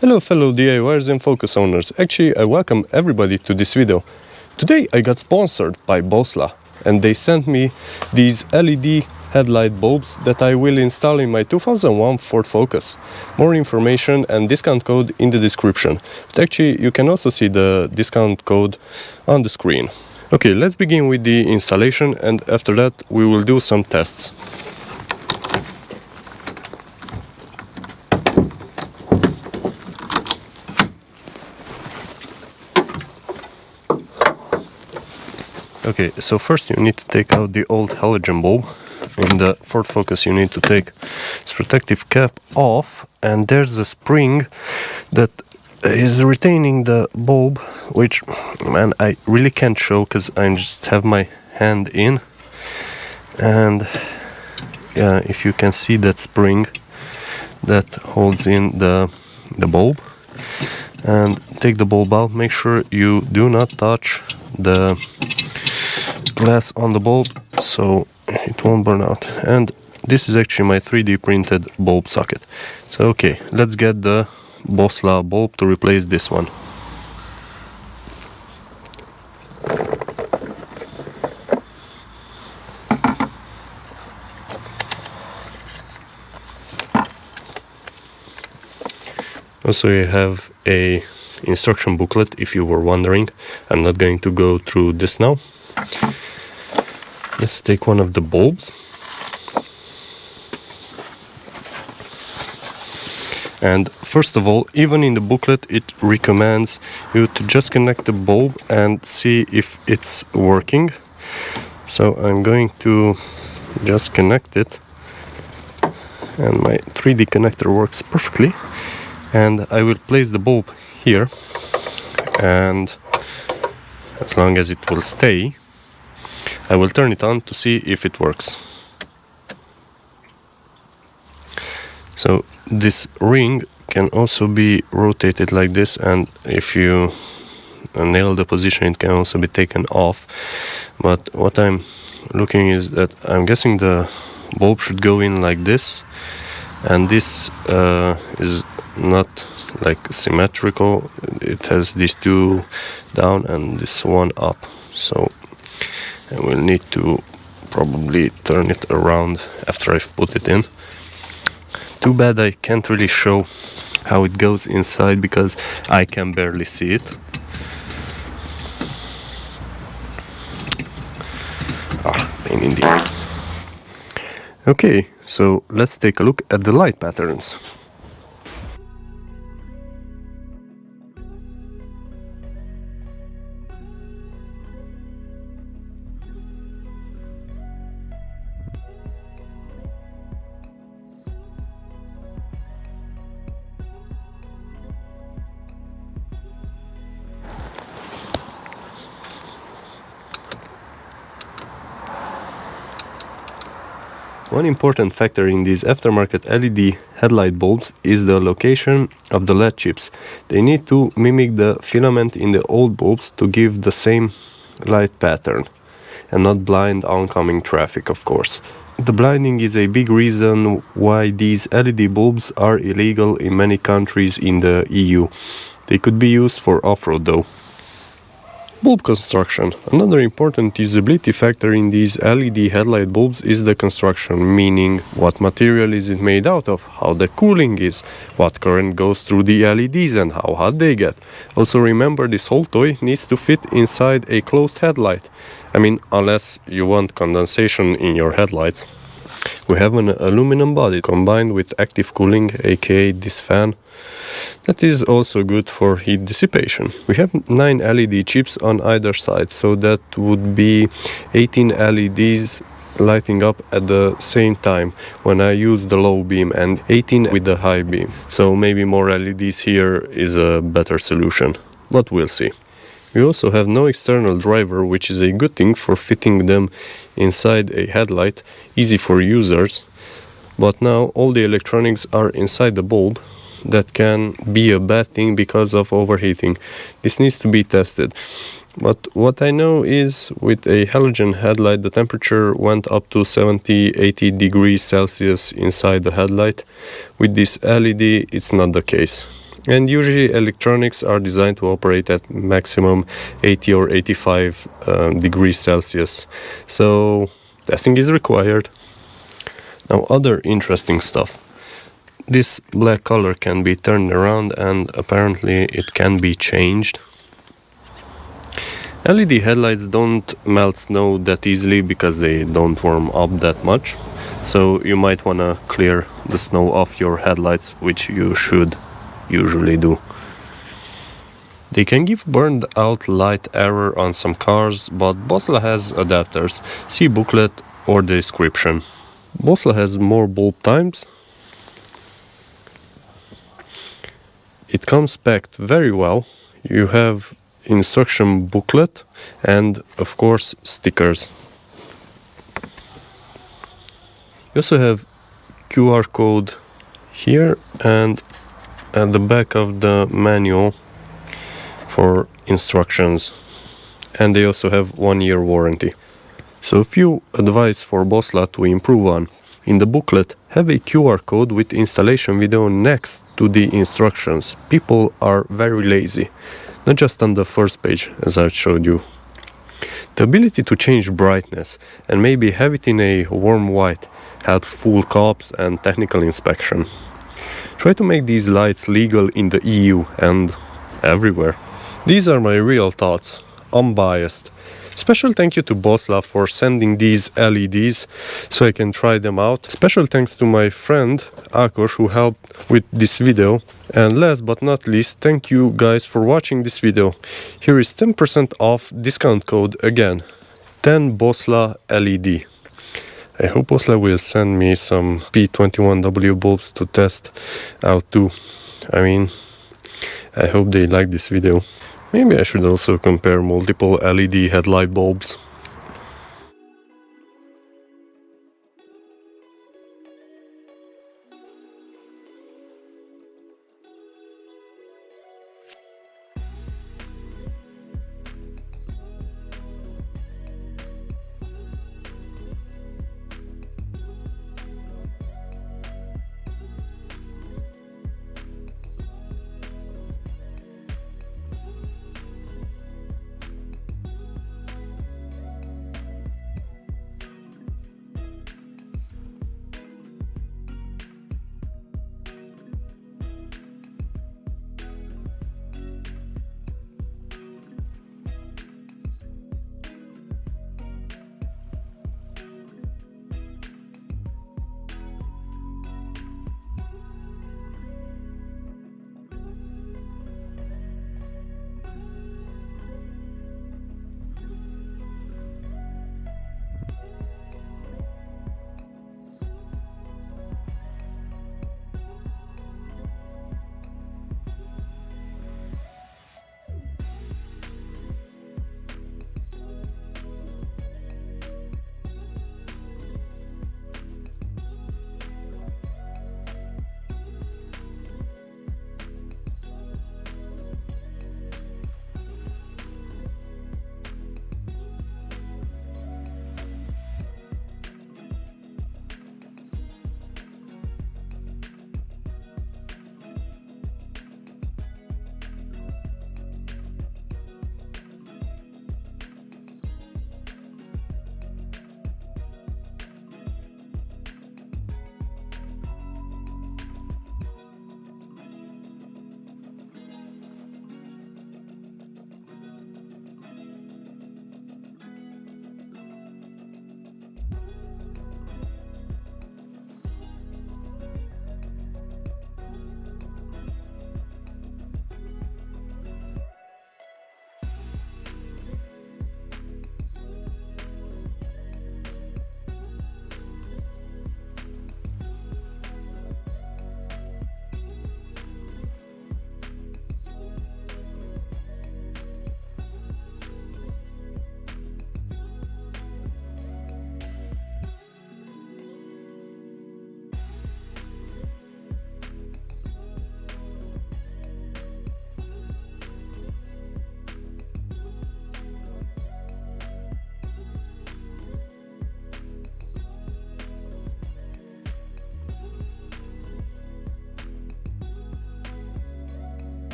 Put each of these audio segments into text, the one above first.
Hello fellow DIYers and focus owners, actually I welcome everybody to this video. Today I got sponsored by Boslla and they sent me these LED headlight bulbs that I will install in my 2001 Ford Focus. More information and discount code in the description. But actually you can also see the discount code on the screen. Okay, let's begin with the installation and after that we will do some tests. Okay, so first you need to take out the old halogen bulb. In the Ford Focus you need to take its protective cap off, and there's a spring that is retaining the bulb, which, man, I really can't show because I just have my hand in. And yeah, if you can see that spring that holds in the bulb, and take the bulb out, make sure you do not touch the glass on the bulb so it won't burn out. And this is actually my 3D printed bulb socket. So okay, let's get the Boslla bulb to replace this one. Also, you have a instruction booklet if you were wondering. I'm not going to go through this now. Let's take one of the bulbs. And first of all, even in the booklet it recommends you to just connect the bulb and see if it's working. So I'm going to just connect it, and my 3D connector works perfectly. And I will place the bulb here, and as long as it will stay, I will turn it on to see if it works. So this ring can also be rotated like this, and if you nail the position it can also be taken off. But what I'm looking is that I'm guessing the bulb should go in like this, and this is not like symmetrical. It has these two down and this one up, so I will need to probably turn it around after I've put it in. Too bad I can't really show how it goes inside because I can barely see it. Pain in the eye. Okay, so let's take a look at the light patterns. One important factor in these aftermarket LED headlight bulbs is the location of the LED chips. They need to mimic the filament in the old bulbs to give the same light pattern and not blind oncoming traffic, of course. The blinding is a big reason why these LED bulbs are illegal in many countries in the EU. They could be used for off-road though. Bulb construction. Another important usability factor in these LED headlight bulbs is the construction, meaning what material is it made out of, how the cooling is, what current goes through the LEDs and how hot they get. Also remember, this whole toy needs to fit inside a closed headlight. I mean, unless you want condensation in your headlights. We have an aluminum body combined with active cooling, aka this fan. That is also good for heat dissipation. We have 9 LED chips on either side, so that would be 18 LEDs lighting up at the same time when I use the low beam, and 18 with the high beam. So maybe more LEDs here is a better solution, but we'll see. We also have no external driver, which is a good thing for fitting them inside a headlight, easy for users. But now all the electronics are inside the bulb. That can be a bad thing because of overheating. This needs to be tested. But what I know is with a halogen headlight the temperature went up to 70-80 degrees Celsius inside the headlight. With this LED it's not the case. And usually electronics are designed to operate at maximum 80 or 85 degrees Celsius. So testing is required. Now, other interesting stuff. This black color can be turned around and apparently it can be changed. LED headlights don't melt snow that easily because they don't warm up that much. So you might want to clear the snow off your headlights, which you should usually do. They can give burned out light error on some cars, but Boslla has adapters. See booklet or the description. Boslla has more bulb times. It comes packed very well. You have instruction booklet and of course stickers. You also have QR code here and at the back of the manual for instructions, and they also have 1-year warranty. So a few advice for Boslla to improve on. In the booklet, have a QR code with installation video next to the instructions. People are very lazy, not just on the first page as I showed you. The ability to change brightness and maybe have it in a warm white helps full cops and technical inspection. Try to make these lights legal in the EU and everywhere. These are my real thoughts, unbiased. Special thank you to Boslla for sending these LEDs so I can try them out. Special thanks to my friend Akos who helped with this video. And last but not least, thank you guys for watching this video. Here is 10% off discount code again, 10 Boslla LED. I hope Boslla will send me some P21W bulbs to test out too. I mean, I hope they like this video. Maybe I should also compare multiple LED headlight bulbs.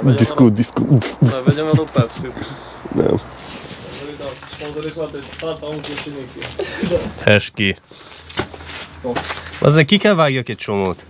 Disco. Będziemy do Pepsi. No. Hesky. Azzal ki kell vágjak egy csomót.